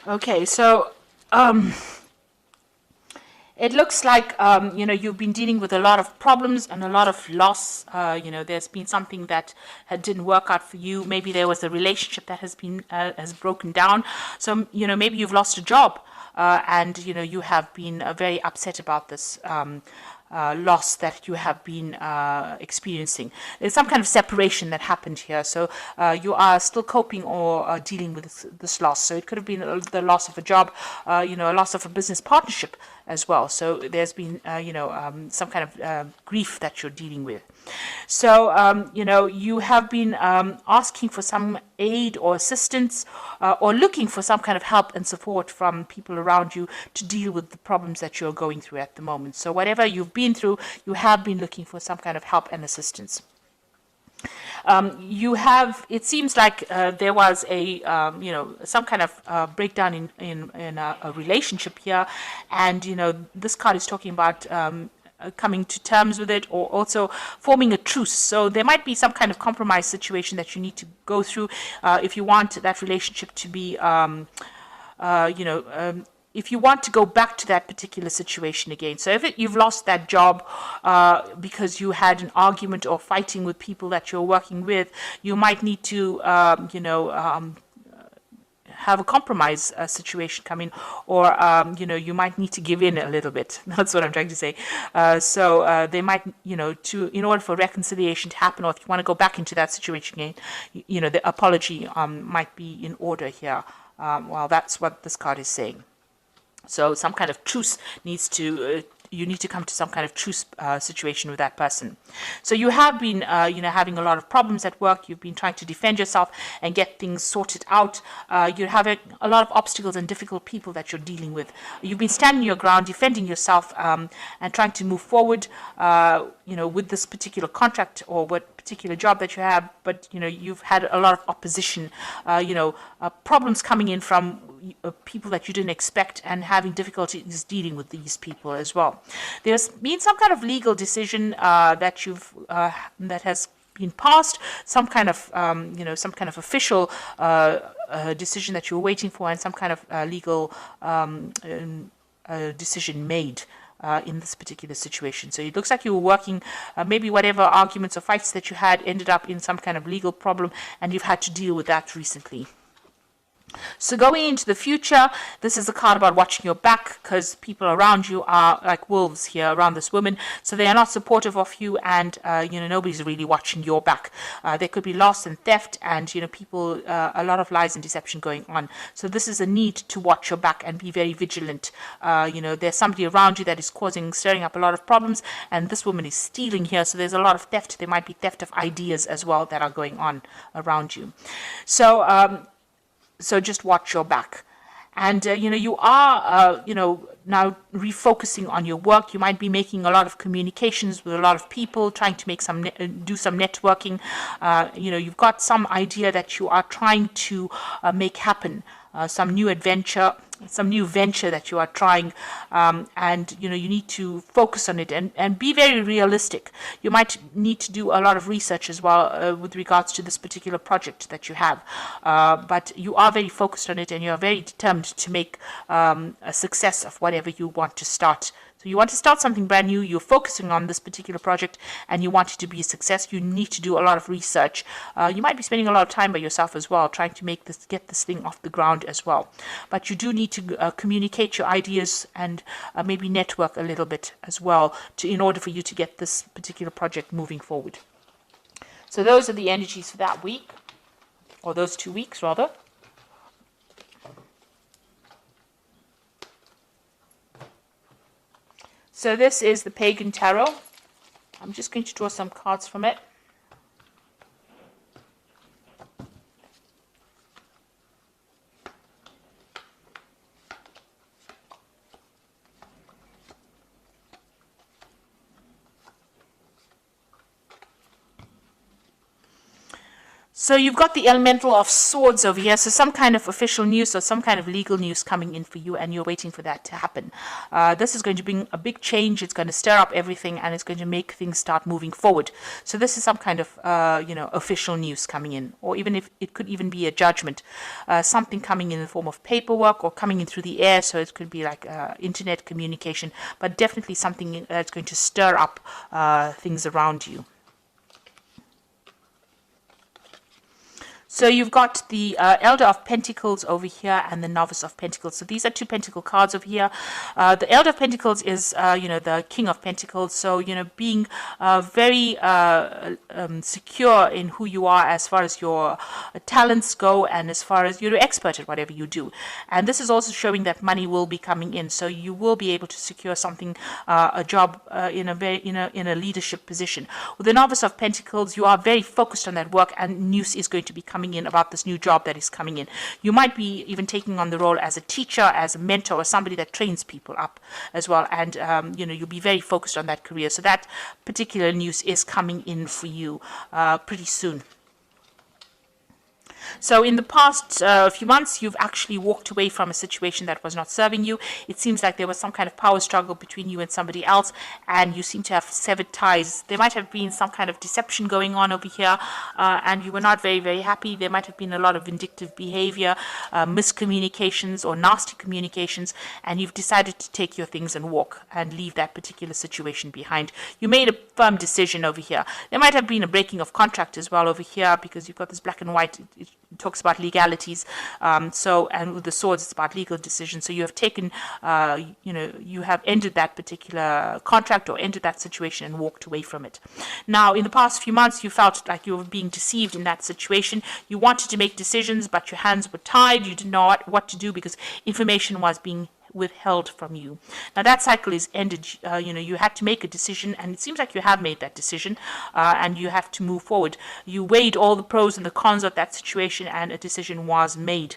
Okay, so it looks like you've been dealing with a lot of problems and a lot of loss. There's been something that didn't work out for you. Maybe there was a relationship that has broken down. So maybe you've lost a job, and you have been very upset about this. Loss that you have been experiencing. There's some kind of separation that happened here. So you are still coping or dealing with this loss. So it could have been the loss of a job, a loss of a business partnership as well. So there's been, some kind of grief that you're dealing with. So, you have been asking for some aid or assistance or looking for some kind of help and support from people around you to deal with the problems that you're going through at the moment. So, whatever you've been through, you have been looking for some kind of help and assistance. It seems like there was some kind of breakdown in a relationship here. And, this card is talking about coming to terms with it or also forming a truce. So there might be some kind of compromise situation that you need to go through if you want that relationship to be, if you want to go back to that particular situation again. So if you've lost that job because you had an argument or fighting with people that you're working with, you might need to, have a compromise situation come in, or you might need to give in a little bit. That's what I'm trying to say. So they might, in order for reconciliation to happen, or if you want to go back into that situation again, the apology might be in order here. Well, that's what this card is saying. So some kind of truce needs to. You need to come to some kind of truce situation with that person. So you have been, having a lot of problems at work. You've been trying to defend yourself and get things sorted out. You're having a lot of obstacles and difficult people that you're dealing with. You've been standing your ground, defending yourself, and trying to move forward, with this particular contract or what particular job that you have. But, you've had a lot of opposition, problems coming in from people that you didn't expect and having difficulties dealing with these people as well. There's been some kind of legal decision that has been passed, some kind of official decision that you're waiting for, and some kind of legal decision made in this particular situation. So it looks like you were working, maybe whatever arguments or fights that you had ended up in some kind of legal problem, and you've had to deal with that recently. So going into the future, this is a card about watching your back, because people around you are like wolves here around this woman. So they are not supportive of you, and nobody's really watching your back. There could be loss and theft, and people, a lot of lies and deception going on. So this is a need to watch your back and be very vigilant. There's somebody around you that is stirring up a lot of problems, and this woman is stealing here. So there's a lot of theft. There might be theft of ideas as well that are going on around you. So just watch your back. And, you are, now refocusing on your work. You might be making a lot of communications with a lot of people, trying to do some networking. You've got some idea that you are trying to make happen, some new venture that you are trying, and you need to focus on it and be very realistic. You might need to do a lot of research as well with regards to this particular project that you have, but you are very focused on it, and you are very determined to make a success of whatever you want to start. So you want to start something brand new, you're focusing on this particular project, and you want it to be a success. You need to do a lot of research. You might be spending a lot of time by yourself as well, trying to get this thing off the ground as well. But you do need to communicate your ideas and maybe network a little bit as well in order for you to get this particular project moving forward. So those are the energies for that week, or those 2 weeks rather. So this is the Pagan Tarot. I'm just going to draw some cards from it. So you've got the elemental of swords over here. So some kind of official news or some kind of legal news coming in for you, and you're waiting for that to happen. This is going to bring a big change. It's going to stir up everything, and it's going to make things start moving forward. So this is some kind of official news coming in, or even if it could even be a judgment, something coming in the form of paperwork or coming in through the air. So it could be like internet communication, but definitely something that's going to stir up things around you. So you've got the Elder of Pentacles over here and the Novice of Pentacles. So these are two Pentacle cards over here. The Elder of Pentacles is, the King of Pentacles. So, being very secure in who you are as far as your talents go and as far as you're an expert at whatever you do. And this is also showing that money will be coming in. So you will be able to secure something, a job in a leadership position. With the Novice of Pentacles, you are very focused on that work, and news is going to be coming in about this new job that is coming in. You might be even taking on the role as a teacher, as a mentor, or somebody that trains people up as well. And, you'll be very focused on that career. So that particular news is coming in for you pretty soon. So in the past few months, you've actually walked away from a situation that was not serving you. It seems like there was some kind of power struggle between you and somebody else, and you seem to have severed ties. There might have been some kind of deception going on over here, and you were not very, very happy. There might have been a lot of vindictive behavior, miscommunications or nasty communications, and you've decided to take your things and walk and leave that particular situation behind. You made a firm decision over here. There might have been a breaking of contract as well over here, because you've got this black and white. It talks about legalities. And with the swords, it's about legal decisions. So you have taken, you have ended that particular contract or ended that situation and walked away from it. Now, in the past few months, you felt like you were being deceived in that situation. You wanted to make decisions, but your hands were tied. You didn't know what to do because information was being withheld from you. Now that cycle is ended. You had to make a decision, and it seems like you have made that decision, and you have to move forward. You weighed all the pros and the cons of that situation, and a decision was made.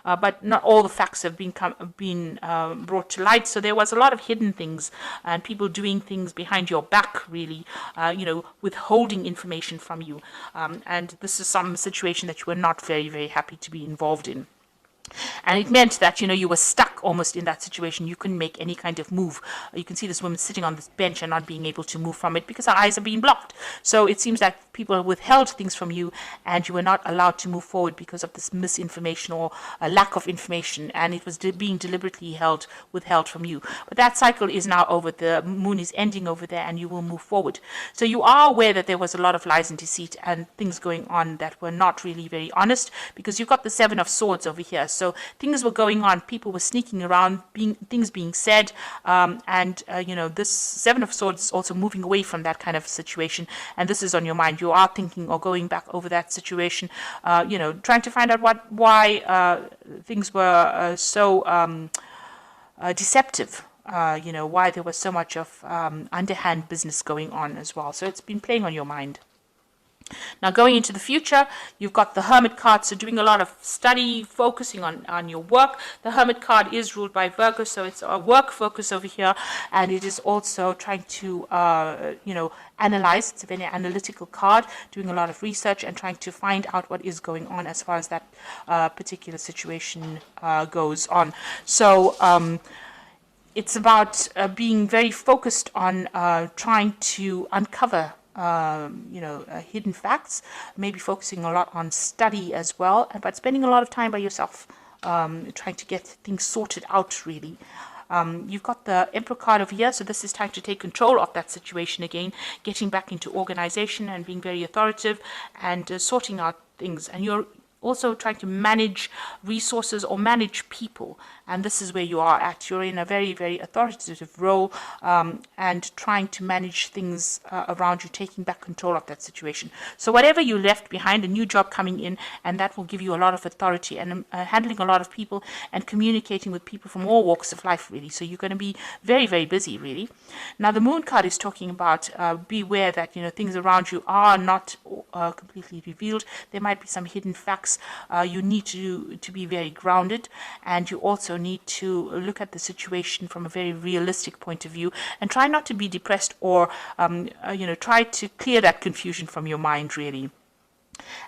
But not all the facts have been brought to light. So there was a lot of hidden things and people doing things behind your back, really, withholding information from you. And this is some situation that you were not very, very happy to be involved in. And it meant that, you were stuck almost in that situation. You couldn't make any kind of move. You can see this woman sitting on this bench and not being able to move from it because her eyes are being blocked. So it seems like people withheld things from you, and you were not allowed to move forward because of this misinformation or a lack of information, and it was being deliberately withheld from you. But that cycle is now over. The moon is ending over there, and you will move forward. So you are aware that there was a lot of lies and deceit and things going on that were not really very honest, because you've got the Seven of Swords over here. So things were going on, people were sneaking around, things being said, this Seven of Swords is also moving away from that kind of situation, and this is on your mind. You are thinking or going back over that situation, trying to find out why things were so deceptive. Why there was so much of underhand business going on as well. So it's been playing on your mind. Now, going into the future, you've got the Hermit card, so doing a lot of study, focusing on your work. The Hermit card is ruled by Virgo, so it's a work focus over here, and it is also trying to, analyze. It's a very analytical card, doing a lot of research and trying to find out what is going on as far as that particular situation goes on. So, it's about being very focused on trying to uncover hidden facts, maybe focusing a lot on study as well, but spending a lot of time by yourself, trying to get things sorted out, really. You've got the Emperor card over here, so this is time to take control of that situation again, getting back into organization and being very authoritative and sorting out things. And you're also trying to manage resources or manage people, and this is where you are at. You're in a very, very authoritative role, and trying to manage things around you, taking back control of that situation. So whatever you left behind, a new job coming in, and that will give you a lot of authority, and handling a lot of people and communicating with people from all walks of life, really. So you're going to be very, very busy, really. Now the Moon card is talking about beware that things around you are not completely revealed. There might be some hidden facts. You need to be very grounded, and you also need to look at the situation from a very realistic point of view, and try not to be depressed, or try to clear that confusion from your mind, really.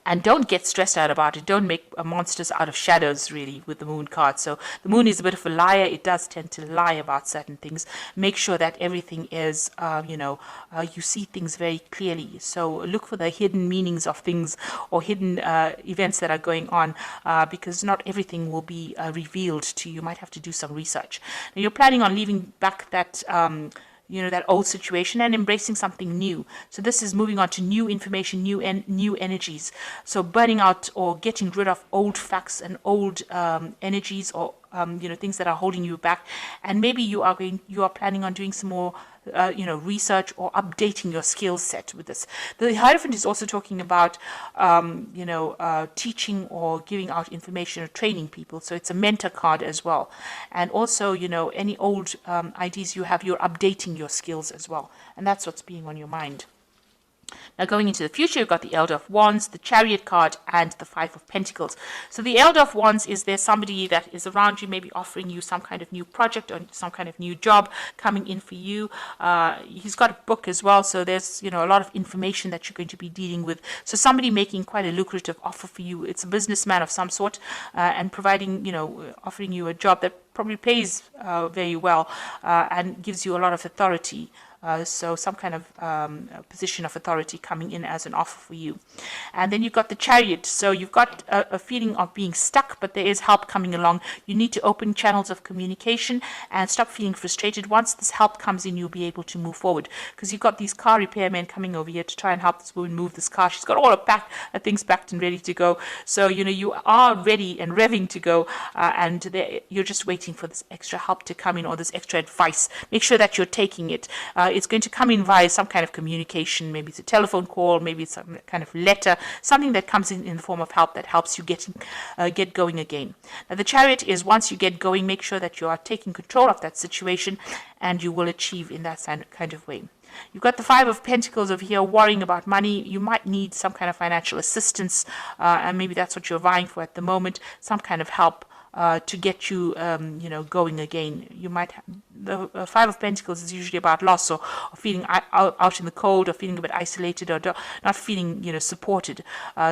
And don't get stressed out about it. Don't make monsters out of shadows, really, with the moon card. So the moon is a bit of a liar. It does tend to lie about certain things. Make sure that everything is, you see things very clearly. So look for the hidden meanings of things or hidden events that are going on, because not everything will be revealed to you. You might have to do some research. Now, you're planning on leaving back that that old situation and embracing something new. So this is moving on to new information, new energies. So burning out or getting rid of old facts and old energies, or things that are holding you back. And maybe you are planning on doing some more research or updating your skill set with this. The Hierophant is also talking about, teaching or giving out information or training people. So it's a mentor card as well. And also, any old ideas you have, you're updating your skills as well. And that's what's being on your mind. Now, going into the future, you've got the Elder of Wands, the Chariot card, and the Five of Pentacles. So the Elder of Wands is there somebody that is around you, maybe offering you some kind of new project or some kind of new job coming in for you. He's got a book as well, so there's a lot of information that you're going to be dealing with. So somebody making quite a lucrative offer for you. It's a businessman of some sort, and providing, offering you a job that probably pays very well, and gives you a lot of authority. So some kind of position of authority coming in as an offer for you. And then you've got the Chariot. So you've got a feeling of being stuck, but there is help coming along. You need to open channels of communication and stop feeling frustrated. Once this help comes in, you'll be able to move forward, because you've got these car repairmen coming over here to try and help this woman move this car. She's got all her things packed and ready to go. So, you are ready and revving to go, and you're just waiting for this extra help to come in, or this extra advice. Make sure that you're taking it. It's going to come in via some kind of communication. Maybe it's a telephone call, maybe it's some kind of letter, something that comes in the form of help that helps you get going again. Now, the Chariot is, once you get going, make sure that you are taking control of that situation, and you will achieve in that kind of way. You've got the Five of Pentacles over here, worrying about money. You might need some kind of financial assistance, and maybe that's what you're vying for at the moment, some kind of help to get you, going again. You might the Five of Pentacles is usually about loss, or feeling out in the cold, or feeling a bit isolated, or not feeling, supported.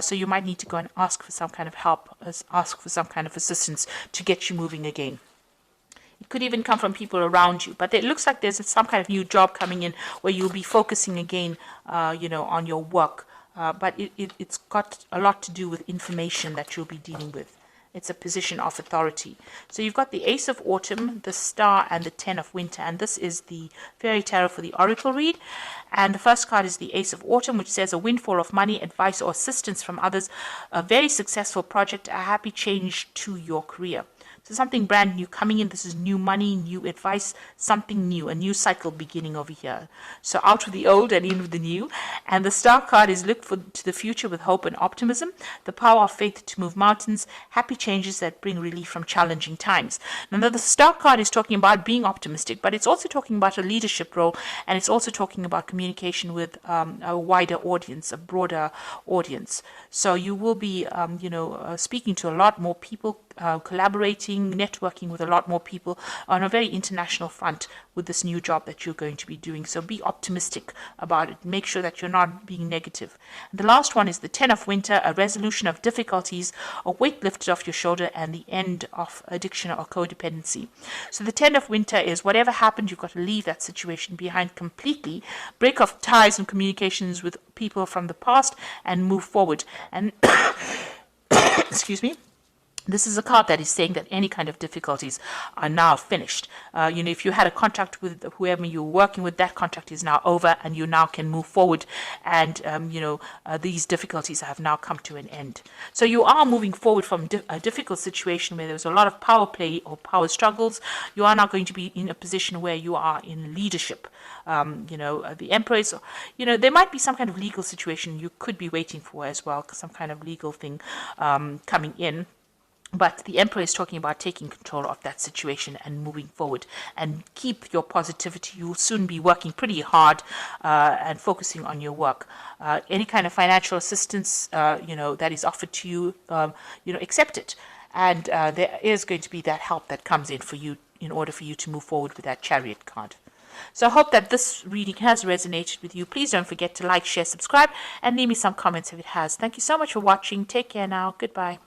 So you might need to go and ask for some kind of help, ask for some kind of assistance to get you moving again. It could even come from people around you, but it looks like there's some kind of new job coming in where you'll be focusing again, on your work. But it's got a lot to do with information that you'll be dealing with. It's a position of authority. So you've got the Ace of Autumn, the Star, and the Ten of Winter. And this is the Fairy Tarot for the Oracle read. And the first card is the Ace of Autumn, which says a windfall of money, advice, or assistance from others, a very successful project, a happy change to your career. So something brand new coming in. This is new money, new advice, something new, a new cycle beginning over here. So out with the old and in with the new. And the Star card is look to the future with hope and optimism, the power of faith to move mountains, happy changes that bring relief from challenging times. Now, the Star card is talking about being optimistic, but it's also talking about a leadership role, and it's also talking about communication with a wider audience, a broader audience. So you will be, speaking to a lot more people, collaborating, networking with a lot more people on a very international front with this new job that you're going to be doing. So be optimistic about it. Make sure that you're not being negative. And the last one is the Ten of Winter, a resolution of difficulties, a weight lifted off your shoulder, and the end of addiction or codependency. So the Ten of Winter is whatever happened, you've got to leave that situation behind completely, break off ties and communications with people from the past, and move forward. And excuse me. This is a card that is saying that any kind of difficulties are now finished. If you had a contract with whoever you were working with, that contract is now over, and you now can move forward. And, these difficulties have now come to an end. So you are moving forward from a difficult situation where there was a lot of power play or power struggles. You are now going to be in a position where you are in leadership. The Empress, there might be some kind of legal situation you could be waiting for as well, some kind of legal thing coming in. But the Emperor is talking about taking control of that situation and moving forward, and keep your positivity. You'll soon be working pretty hard and focusing on your work. Any kind of financial assistance, that is offered to you, accept it. And there is going to be that help that comes in for you in order for you to move forward with that Chariot card. So I hope that this reading has resonated with you. Please don't forget to like, share, subscribe, and leave me some comments if it has. Thank you so much for watching. Take care now. Goodbye.